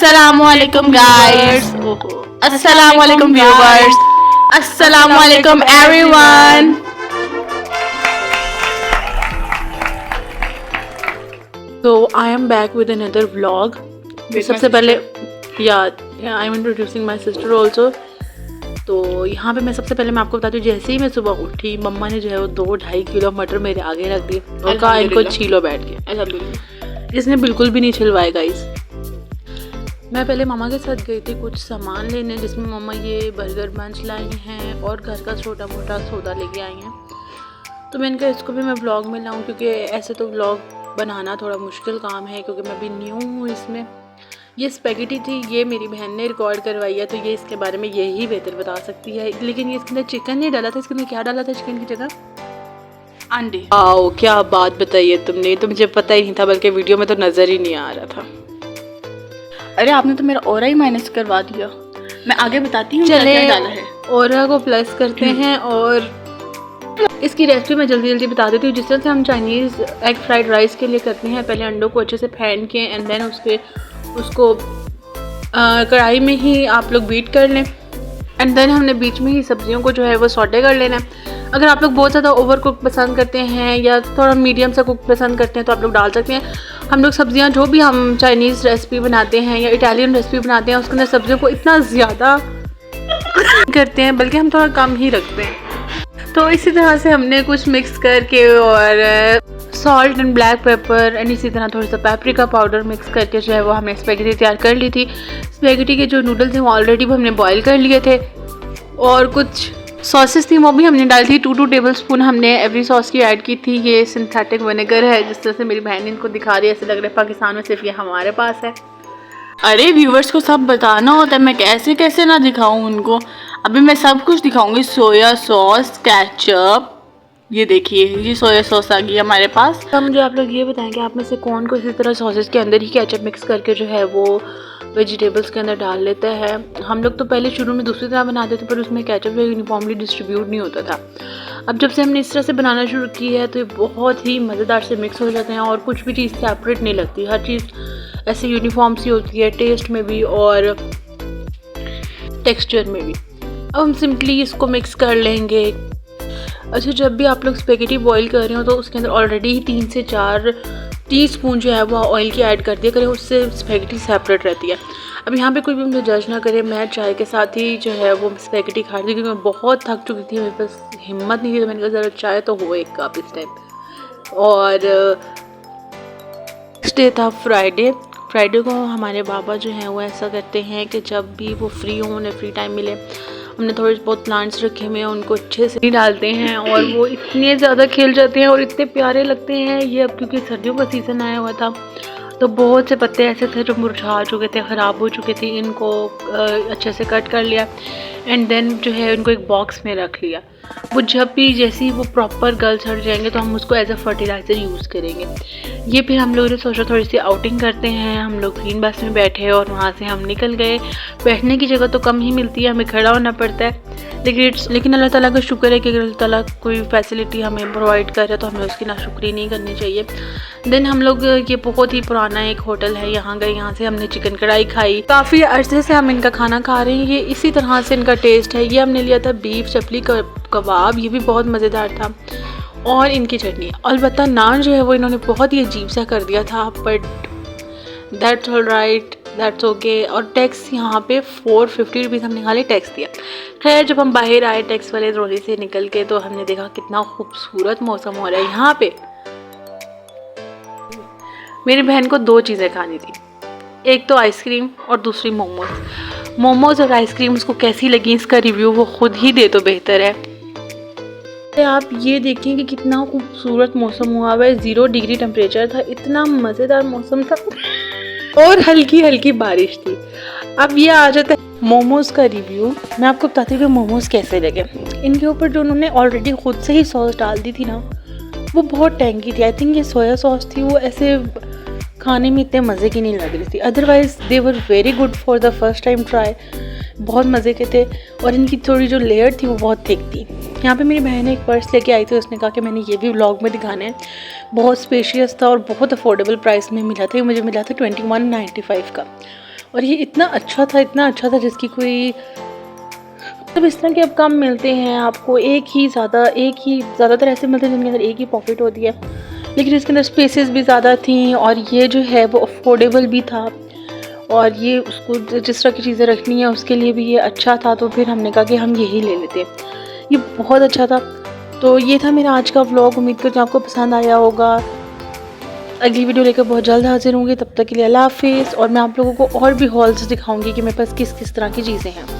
Assalamualaikum guys. Assalamualaikum viewers. Assalamualaikum everyone. So I am back with another vlog. सबसे पहले I am introducing my sister also. तो यहाँ पे मैं सबसे पहले मैं आपको बताती हूँ, जैसे ही मैं सुबह उठी मम्मा ने जो है वो 2-2.5 किलो मटर मेरे आगे रख दिए और कहा इनको छीलो बैठ के। इसने बिल्कुल भी नहीं छिलवाए गाइस। मैं पहले मामा के साथ गई थी कुछ सामान लेने, जिसमें मम्मा ये बर्गर बंच लाई हैं और घर का छोटा मोटा सौदा लेके आई हैं। तो मैंने कहा इसको भी मैं व्लॉग में लाऊं, क्योंकि ऐसे तो व्लॉग बनाना थोड़ा मुश्किल काम है, क्योंकि मैं भी न्यू हूँ इसमें। ये स्पैगेटी थी, ये मेरी बहन ने रिकॉर्ड करवाई है, तो ये इसके बारे में यही बेहतर बता सकती है। लेकिन ये इसके अंदर चिकन नहीं डाला था, इसके अंदर क्या डाला था चिकन की जगह? अंडे। आओ क्या बात बताइए तुमने, तो मुझे पता ही नहीं था, बल्कि वीडियो में तो नज़र ही नहीं आ रहा था। अरे आपने तो मेरा ऑरा ही माइनस करवा दिया। मैं आगे बताती हूँ चले क्या डाला है। ऑरा को प्लस करते हैं और इसकी रेसिपी मैं जल्दी बता देती हूँ। जिस तरह से हम चाइनीज़ एग फ्राइड राइस के लिए करते हैं, पहले अंडों को अच्छे से फेंट के एंड देन उसको कढ़ाई में ही आप लोग बीट कर लें एंड देन हमने बीच में ही सब्जियों को जो है वो सॉटे कर लेना है। अगर आप लोग बहुत ज़्यादा ओवर कुक पसंद करते हैं या थोड़ा मीडियम सा कुक पसंद करते हैं तो आप लोग डाल सकते हैं। हम लोग सब्जियां जो भी हम चाइनीज़ रेसिपी बनाते हैं या इटालियन रेसिपी बनाते हैं, उसके अंदर सब्जियों को इतना ज़्यादा करते हैं, बल्कि हम थोड़ा कम ही रखते हैं। तो इसी तरह से हमने कुछ मिक्स करके और salt and black pepper and इसी तरह थोड़ा सा पेपरिका पाउडर मिक्स करके जो है वो हमने स्पैगेटी तैयार कर ली थी। स्पैगेटी के जो नूडल्स हैं वो ऑलरेडी हमने बॉईल कर लिए थे और कुछ सॉसेस थी वो भी हमने डाली थी। 2 टेबल स्पून हमने एवरी सॉस की ऐड की थी। ये सिंथेटिक विनेगर है, जिस तरह से मेरी बहन इनको दिखा रही है, ऐसे लग रहा है पाकिस्तान में सिर्फ ये हमारे पास है। अरे व्यूवर्स को सब बताना होता है, मैं कैसे ना दिखाऊं उनको। अभी मैं सब कुछ दिखाऊंगी। सोया सॉस, केचप, ये देखिए ये सोया सॉस आ गई हमारे पास। तो मुझे आप लोग ये बताएं कि आप में से कौन को इसी तरह सॉसेस के अंदर ही केचप मिक्स करके जो है वो वेजिटेबल्स के अंदर डाल लेता है। हम लोग तो पहले शुरू में दूसरी तरह बनाते थे, पर उसमें केचप यूनिफॉर्मली डिस्ट्रीब्यूट नहीं होता था। अब जब से हमने इस तरह से बनाना शुरू की है तो ये बहुत ही मज़ेदार से मिक्स हो जाते हैं और कुछ भी चीज़ सेपरेट नहीं लगती, हर चीज़ ऐसे यूनिफॉर्म सी होती है, टेस्ट में भी और टेक्सचर में भी। अब हम सिंपली इसको मिक्स कर लेंगे। अच्छा, जब भी आप लोग स्पैगेटी बॉईल कर रहे हो तो उसके अंदर ऑलरेडी 3 से 4 टीस्पून जो है वो ऑयल की ऐड कर दिया करें, उससे स्पैगेटी सेपरेट रहती है। अब यहाँ पे कोई भी मुझे जज ना करे, मैं चाय के साथ ही जो है वो स्पैगेटी खा रही थी, क्योंकि मैं बहुत थक चुकी थी, मेरे पास हिम्मत नहीं थी, तो मैंने कहा ज़रा चाय तो हो एक कप इस टाइम। और नेक्स्ट डे था फ्राइडे को हमारे बाबा जो हैं वो ऐसा करते हैं कि जब भी वो फ्री हो, उन्हें फ्री टाइम मिले, हमने थोड़े बहुत प्लांट्स रखे हुए हैं, उनको अच्छे से डालते हैं और वो इतने ज़्यादा खिल जाते हैं और इतने प्यारे लगते हैं। ये अब क्योंकि सर्दियों का सीज़न आया हुआ था तो बहुत से पत्ते ऐसे थे जो मुरझा चुके थे, ख़राब हो चुके थे, इनको अच्छे से कट कर लिया एंड देन जो है उनको एक बॉक्स में रख लिया। वो जब भी जैसे ही वो प्रॉपर गल सड़ जाएंगे तो हम उसको एज अ फर्टिलाइज़र यूज़ करेंगे। ये फिर हम लोगों ने सोचा थोड़ी सी आउटिंग करते हैं। हम लोग ग्रीन बस में बैठे और वहाँ से हम निकल गए। बैठने की जगह तो कम ही मिलती है, हमें खड़ा होना पड़ता है, लेकिन अल्लाह ताला का शुक्र है कि अगर अल्लाह ताला कोई फैसिलिटी हमें प्रोवाइड कर रहा है तो हमें उसकी नाशुक्री नहीं करनी चाहिए। देन हम लोग, ये बहुत ही पुराना एक होटल है, यहाँ गए, यहाँ से हमने चिकन कढ़ाई खाई। काफ़ी अर्से से हम इनका खाना खा रहे हैं, ये इसी तरह से इनका टेस्ट है। ये हमने लिया था बीफ चपली कबाब, ये भी बहुत मज़ेदार था, और इनकी चटनी। अलबत्ता नान जो है वो इन्होंने बहुत ही अजीब सा कर दिया था, but that's all right, that's okay. और टैक्स यहाँ पे 450 रुपीज़ हमने खाली टैक्स दिया। खैर जब हम बाहर आए टैक्स वाले रोली से निकल के तो हमने देखा कितना खूबसूरत मौसम हो रहा है यहाँ पे। मेरी बहन को 2 चीज़ें खानी थी, एक तो आइसक्रीम और दूसरी मोमोज़ और आइसक्रीम उसको कैसी लगी इसका रिव्यू वो खुद ही दे तो बेहतर है। आप ये देखिए कि कितना खूबसूरत मौसम हुआ हुआ है, 0 डिग्री टेम्परेचर था, इतना मज़ेदार मौसम था और हल्की हल्की बारिश थी। अब ये आ जाता है मोमोज़ का रिव्यू। मैं आपको बताती हूँ कि मोमोज़ कैसे लगे। इनके ऊपर जो उन्होंने ऑलरेडी खुद से ही सॉस डाल दी थी ना, वो बहुत टैंकी थी। आई थिंक ये सोया सॉस थी, वो ऐसे खाने में इतने मज़े की नहीं लग रही थी। Otherwise they were very good for the first time try, बहुत मज़े के थे। और इनकी थोड़ी जो लेयर थी वो बहुत थिक थी। यहाँ पे मेरी बहन एक पर्स लेके आई थी, उसने कहा कि मैंने ये भी व्लॉग में दिखाना है। बहुत स्पेशियस था और बहुत अफोर्डेबल प्राइस में मिला था। मुझे मिला था 21.95 का। और ये इतना अच्छा था जिसकी कोई मतलब इस तरह के अब कम मिलते हैं आपको, एक ही ज़्यादातर ऐसे मिलते हैं जिनके अंदर एक ही पॉकेट होती है, लेकिन इसके अंदर स्पेसेस भी ज़्यादा थी और ये जो है वो अफोर्डेबल भी था और ये उसको जिस तरह की चीज़ें रखनी है उसके लिए भी ये अच्छा था। तो फिर हमने कहा कि हम यही ले लेते, ये बहुत अच्छा था। तो ये था मेरा आज का व्लॉग, उम्मीद करती हूँ आपको पसंद आया होगा। अगली वीडियो लेकर बहुत जल्द हाजिर होंगी, तब तक के लिए अल्लाह हाफिज़। और मैं आप लोगों को और भी हॉल्स दिखाऊंगी कि मेरे पास किस किस तरह की चीज़ें हैं।